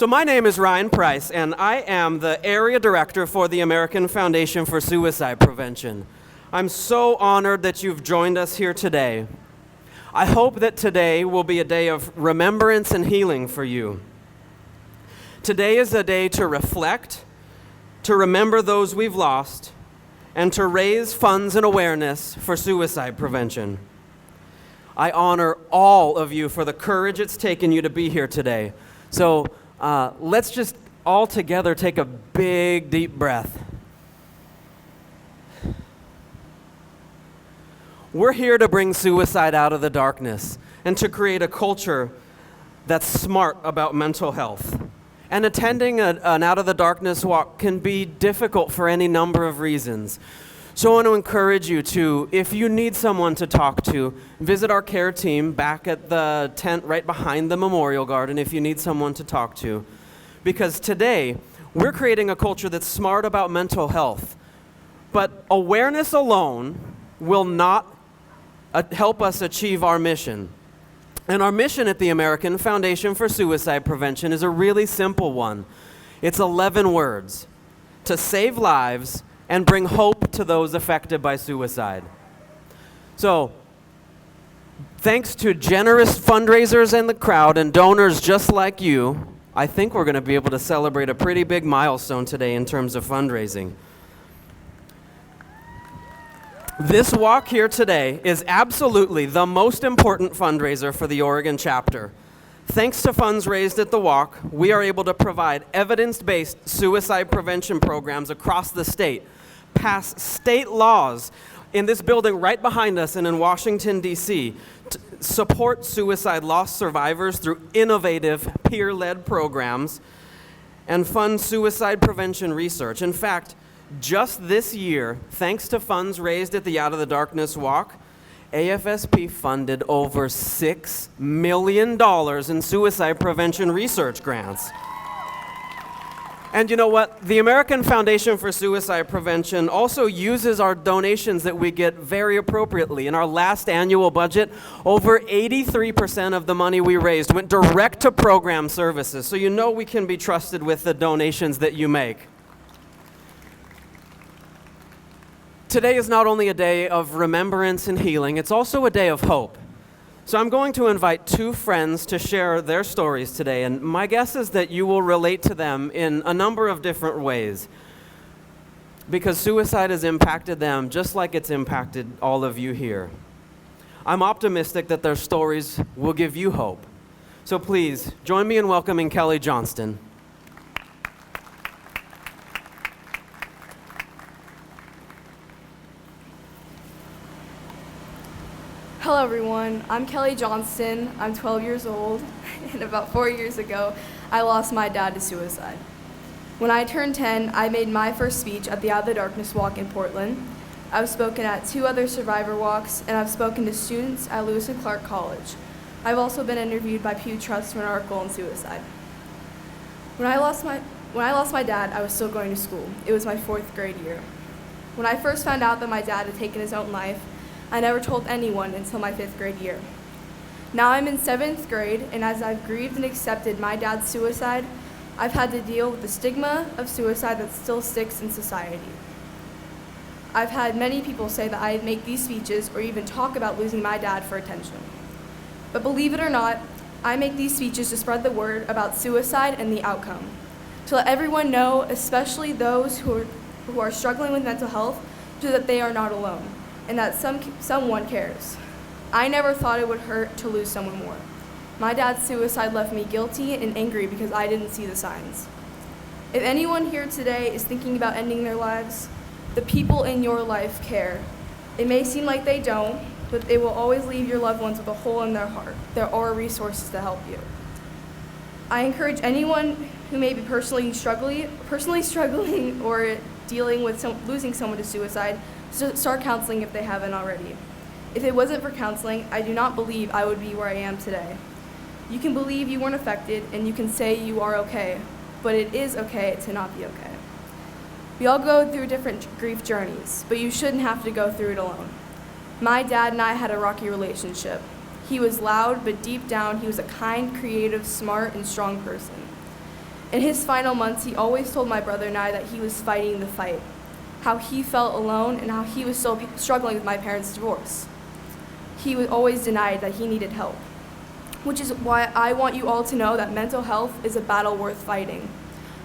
So my name is Ryan Price, and I am the Area Director for the American Foundation for Suicide Prevention. I'm so honored that you've joined us here today. I hope that today will be a day of remembrance and healing for you. Today is a day to reflect, to remember those we've lost, and to raise funds and awareness for suicide prevention. I honor all of you for the courage it's taken you to be here today. So let's just all together take a big, deep breath. We're here to bring suicide out of the darkness and to create a culture that's smart about mental health. And attending an Out of the Darkness walk can be difficult for any number of reasons. So I want to encourage you to, if you need someone to talk to, visit our care team back at the tent right behind the Memorial Garden if you need someone to talk to. Because today, we're creating a culture that's smart about mental health. But awareness alone will not help us achieve our mission. And our mission at the American Foundation for Suicide Prevention is a really simple one. It's 11 words: to save lives and bring hope to those affected by suicide. So, thanks to generous fundraisers in the crowd and donors just like you, I think we're going to be able to celebrate a pretty big milestone today in terms of fundraising. This walk here today is absolutely the most important fundraiser for the Oregon chapter. Thanks to funds raised at the walk, we are able to provide evidence-based suicide prevention programs across the state, pass state laws in this building right behind us and in Washington, D.C., to support suicide loss survivors through innovative peer-led programs, and fund suicide prevention research. In fact, just this year, thanks to funds raised at the Out of the Darkness walk, AFSP funded over $6 million in suicide prevention research grants. And you know what? The American Foundation for Suicide Prevention also uses our donations that we get very appropriately. In our last annual budget, over 83% of the money we raised went direct to program services. So you know we can be trusted with the donations that you make. Today is not only a day of remembrance and healing, it's also a day of hope. So I'm going to invite two friends to share their stories today, and my guess is that you will relate to them in a number of different ways, because suicide has impacted them just like it's impacted all of you here. I'm optimistic that their stories will give you hope. So please, join me in welcoming Kelly Johnston. Hello everyone, I'm Kelly Johnston. I'm 12 years old, and about 4 years ago, I lost my dad to suicide. When I turned 10, I made my first speech at the Out of the Darkness walk in Portland. I've spoken at 2 other survivor walks, and I've spoken to students at Lewis and Clark College. I've also been interviewed by Pew Trust for an article on suicide. When I lost my dad, I was still going to school. It was my 4th grade year. When I first found out that my dad had taken his own life, I never told anyone until my 5th grade year. Now I'm in 7th grade, and as I've grieved and accepted my dad's suicide, I've had to deal with the stigma of suicide that still sticks in society. I've had many people say that I make these speeches or even talk about losing my dad for attention. But believe it or not, I make these speeches to spread the word about suicide and the outcome, to let everyone know, especially those who are struggling with mental health, so that they are not alone, and that someone cares. I never thought it would hurt to lose someone more. My dad's suicide left me guilty and angry because I didn't see the signs. If anyone here today is thinking about ending their lives, the people in your life care. It may seem like they don't, but they will always leave your loved ones with a hole in their heart. There are resources to help you. I encourage anyone who may be personally struggling or dealing with losing someone to suicide to start counseling if they haven't already. If it wasn't for counseling, I do not believe I would be where I am today. You can believe you weren't affected, and you can say you are okay, but it is okay to not be okay. We all go through different grief journeys, but you shouldn't have to go through it alone. My dad and I had a rocky relationship. He was loud, but deep down, he was a kind, creative, smart, and strong person. In his final months, he always told my brother and I that he was fighting the fight, how he felt alone and how he was still struggling with my parents' divorce. He was always denied that he needed help, which is why I want you all to know that mental health is a battle worth fighting.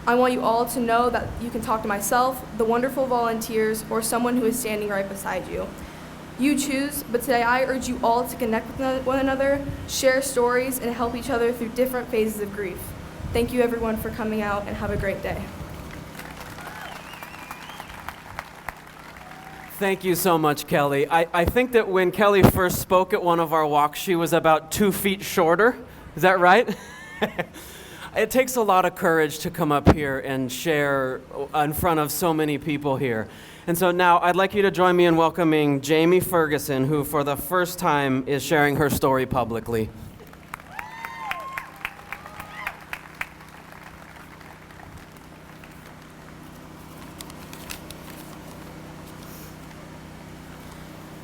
I want you all to know that you can talk to myself, the wonderful volunteers, or someone who is standing right beside you. You choose, but today I urge you all to connect with one another, share stories, and help each other through different phases of grief. Thank you everyone for coming out, and have a great day. Thank you so much, Kelly. I think that when Kelly first spoke at one of our walks, she was about 2 feet shorter. Is that right? It takes a lot of courage to come up here and share in front of so many people here. And so now I'd like you to join me in welcoming Jamie Ferguson, who for the first time is sharing her story publicly.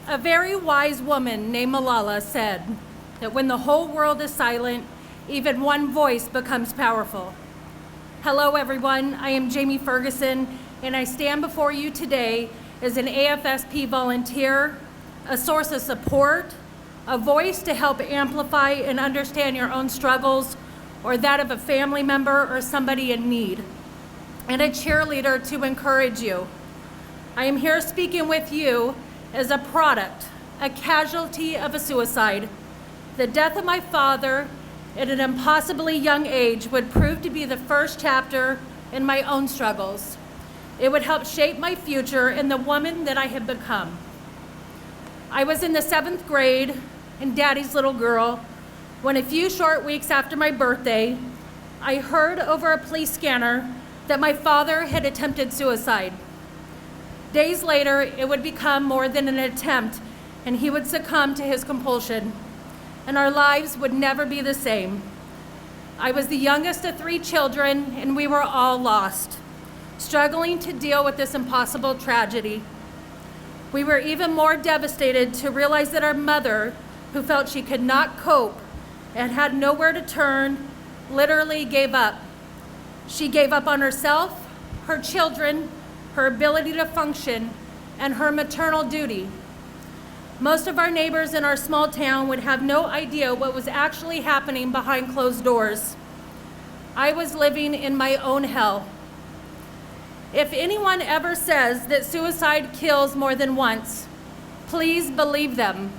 A very wise woman named Malala said that when the whole world is silent, even one voice becomes powerful. Hello everyone, I am Jamie Ferguson, and I stand before you today as an AFSP volunteer, a source of support, a voice to help amplify and understand your own struggles or that of a family member or somebody in need, and a cheerleader to encourage you. I am here speaking with you as a product, a casualty of a suicide. The death of my father at an impossibly young age would prove to be the first chapter in my own struggles. It would help shape my future and the woman that I have become. I was in the 7th grade and Daddy's little girl when a few short weeks after my birthday, I heard over a police scanner that my father had attempted suicide. Days later, it would become more than an attempt, and he would succumb to his compulsion, and our lives would never be the same. I was the youngest of 3 children, and we were all lost, struggling to deal with this impossible tragedy. We were even more devastated to realize that our mother, who felt she could not cope and had nowhere to turn, literally gave up. She gave up on herself, her children, her ability to function, and her maternal duty. Most of our neighbors in our small town would have no idea what was actually happening behind closed doors. I was living in my own hell. If anyone ever says that suicide kills more than once, please believe them.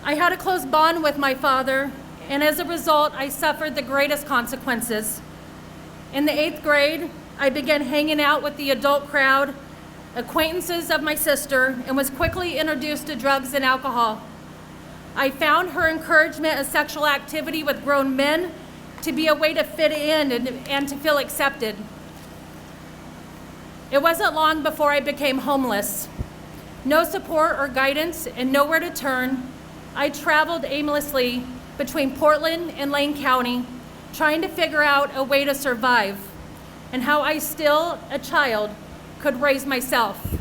I had a close bond with my father, and as a result, I suffered the greatest consequences. In the 8th grade, I began hanging out with the adult crowd, acquaintances of my sister, and was quickly introduced to drugs and alcohol. I found her encouragement of sexual activity with grown men to be a way to fit in and to feel accepted. It wasn't long before I became homeless. No support or guidance and nowhere to turn, I traveled aimlessly between Portland and Lane County, trying to figure out a way to survive, and how I still, a child, could raise myself.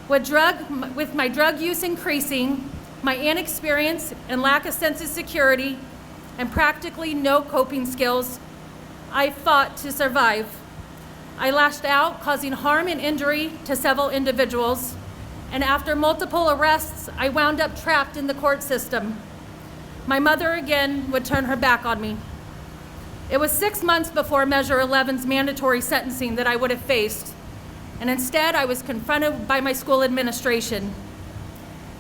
With my drug use increasing, my inexperience and lack of sense of security, and practically no coping skills, I fought to survive. I lashed out, causing harm and injury to several individuals, and after multiple arrests, I wound up trapped in the court system. My mother again would turn her back on me. It was 6 months before Measure 11's mandatory sentencing that I would have faced, and instead I was confronted by my school administration.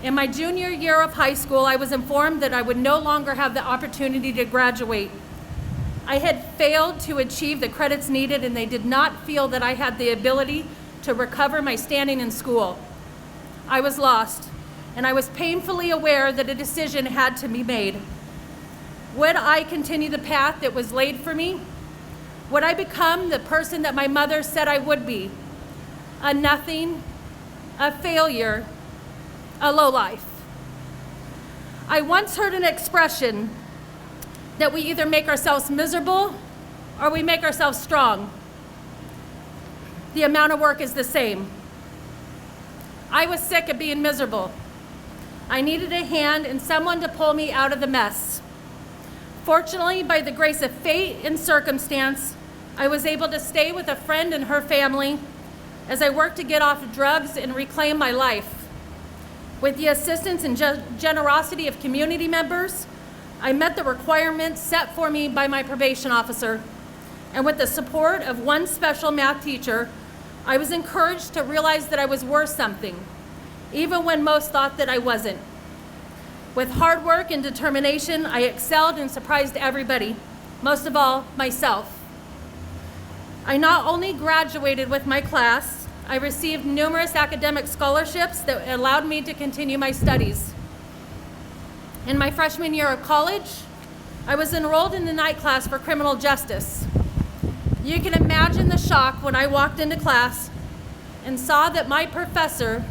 In my junior year of high school, I was informed that I would no longer have the opportunity to graduate. I had failed to achieve the credits needed, and they did not feel that I had the ability to recover my standing in school. I was lost, and I was painfully aware that a decision had to be made. Would I continue the path that was laid for me? Would I become the person that my mother said I would be? A nothing, a failure, a lowlife. I once heard an expression that we either make ourselves miserable or we make ourselves strong. The amount of work is the same. I was sick of being miserable. I needed a hand and someone to pull me out of the mess. Fortunately, by the grace of fate and circumstance, I was able to stay with a friend and her family as I worked to get off drugs and reclaim my life. With the assistance and generosity of community members, I met the requirements set for me by my probation officer. And with the support of one special math teacher, I was encouraged to realize that I was worth something, even when most thought that I wasn't. With hard work and determination, I excelled and surprised everybody, most of all, myself. I not only graduated with my class, I received numerous academic scholarships that allowed me to continue my studies. In my freshman year of college, I was enrolled in the night class for criminal justice. You can imagine the shock when I walked into class and saw that my professor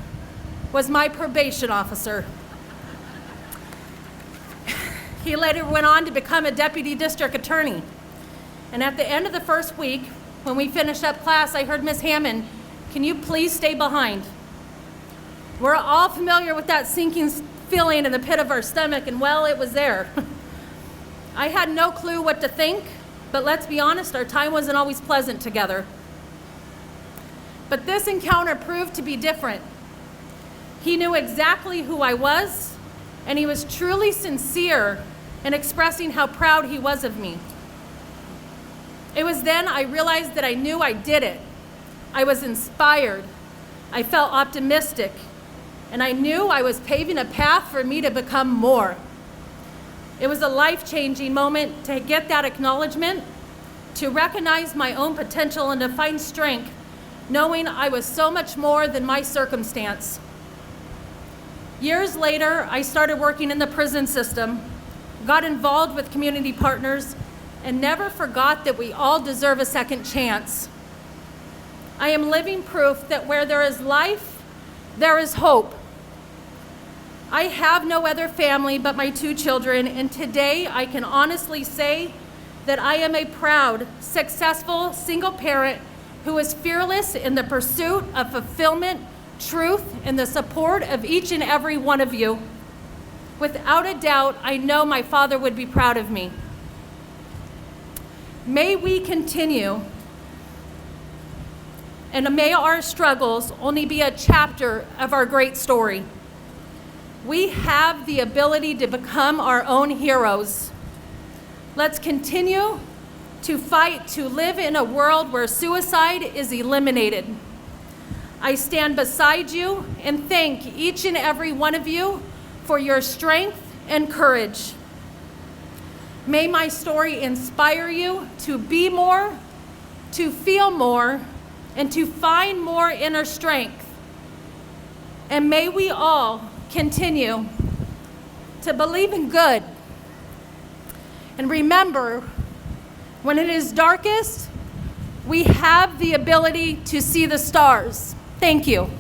was my probation officer. He later went on to become a deputy district attorney. And at the end of the first week, when we finished up class, I heard Miss Hammond, "Can you please stay behind?" We're all familiar with that sinking feeling in the pit of our stomach, and well, it was there. I had no clue what to think, but let's be honest, our time wasn't always pleasant together. But this encounter proved to be different. He knew exactly who I was, and he was truly sincere in expressing how proud he was of me. It was then I realized that I knew I did it. I was inspired. I felt optimistic, and I knew I was paving a path for me to become more. It was a life-changing moment to get that acknowledgement, to recognize my own potential and to find strength, knowing I was so much more than my circumstance. Years later, I started working in the prison system, got involved with community partners, and never forgot that we all deserve a second chance. I am living proof that where there is life, there is hope. I have no other family but my 2 children, and today I can honestly say that I am a proud, successful single parent who is fearless in the pursuit of fulfillment, truth, and the support of each and every one of you. Without a doubt, I know my Father would be proud of me. May we continue, and may our struggles only be a chapter of our great story. We have the ability to become our own heroes. Let's continue to fight to live in a world where suicide is eliminated. I stand beside you and thank each and every one of you for your strength and courage. May my story inspire you to be more, to feel more, and to find more inner strength. And may we all continue to believe in good. And remember, when it is darkest, we have the ability to see the stars. Thank you.